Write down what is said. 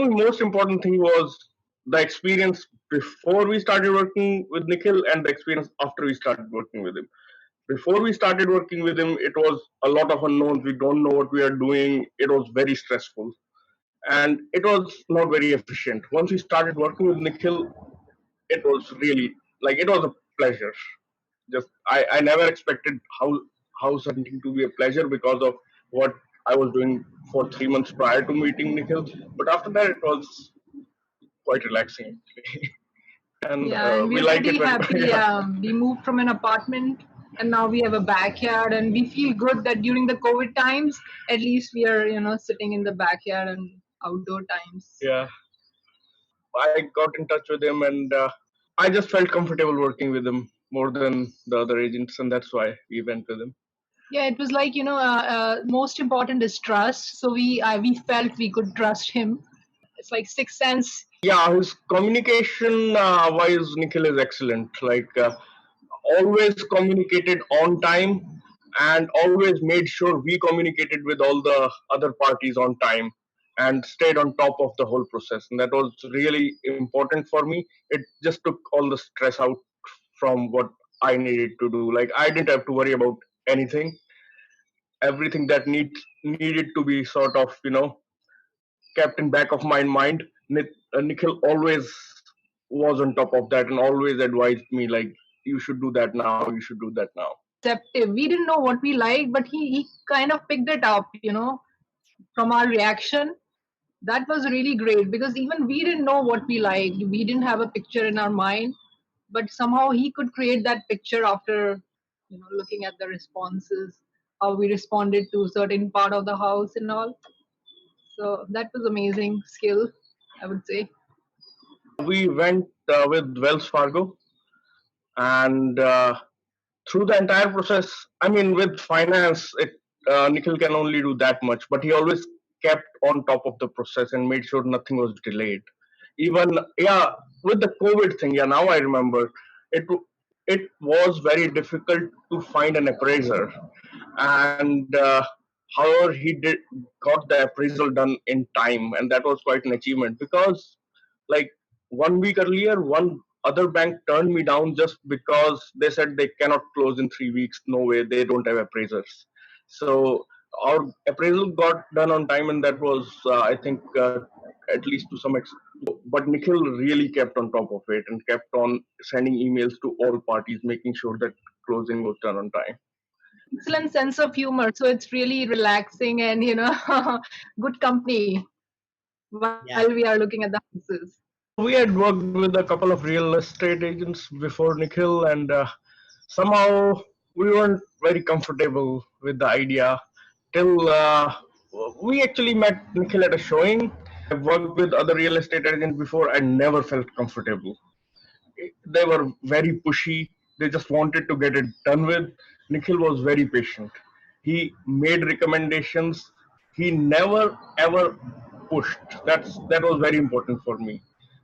for me, most important thing was the experience before we started working with Nikhil and the experience after we started working with him. Before we started working with him, it was a lot of unknowns. We don't know what we are doing. It was very stressful and it was not very efficient. Once we started working with Nikhil, it was really like it was a pleasure. Just I never expected how something to be a pleasure because of what I was doing for 3 months prior to meeting Nikhil. But after that, it was quite relaxing, and Yeah, and we we're like it pretty when happy. yeah. We moved from an apartment and now we have a backyard, and we feel good that during the COVID times, at least we are, sitting in the backyard and outdoor times. Yeah, I got in touch with him, and I just felt comfortable working with him more than the other agents, and that's why we went with him. Yeah, it was like, most important is trust. So we felt we could trust him. It's like sixth sense. Yeah, his communication wise, Nikhil is excellent. Like always communicated on time, and always made sure we communicated with all the other parties on time and stayed on top of the whole process. And that was really important for me. It just took all the stress out from what I needed to do. Like I didn't have to worry about anything. Everything that needed to be sort of kept in back of my mind. Nikhil always was on top of that and always advised me like you should do that now, you should do that now. Receptive. We didn't know what we liked, but he kind of picked it up, from our reaction. That was really great because even we didn't know what we liked. We didn't have a picture in our mind, but somehow he could create that picture after, looking at the responses, how we responded to certain part of the house and all. So that was amazing skill, I would say. We went with Wells Fargo, and through the entire process, I mean, with finance, Nikhil can only do that much, but he always kept on top of the process and made sure nothing was delayed. Even yeah, with the COVID thing, yeah, now I remember it. It was very difficult to find an appraiser, and however he did got the appraisal done in time, and that was quite an achievement because like 1 week earlier, one other bank turned me down just because they said they cannot close in 3 weeks. No way, they don't have appraisers. So our appraisal got done on time, and that was, I think, at least to some extent. But Nikhil really kept on top of it and kept on sending emails to all parties, making sure that closing was done on time. Excellent sense of humor. So it's really relaxing and, good company while we are looking at the houses. We had worked with a couple of real estate agents before Nikhil, and somehow we weren't very comfortable with the idea till we actually met Nikhil at a showing. I've worked with other real estate agents before. I never felt comfortable. They were very pushy. They just wanted to get it done with. Nikhil was very patient. He made recommendations. He never ever pushed. That was very important for me.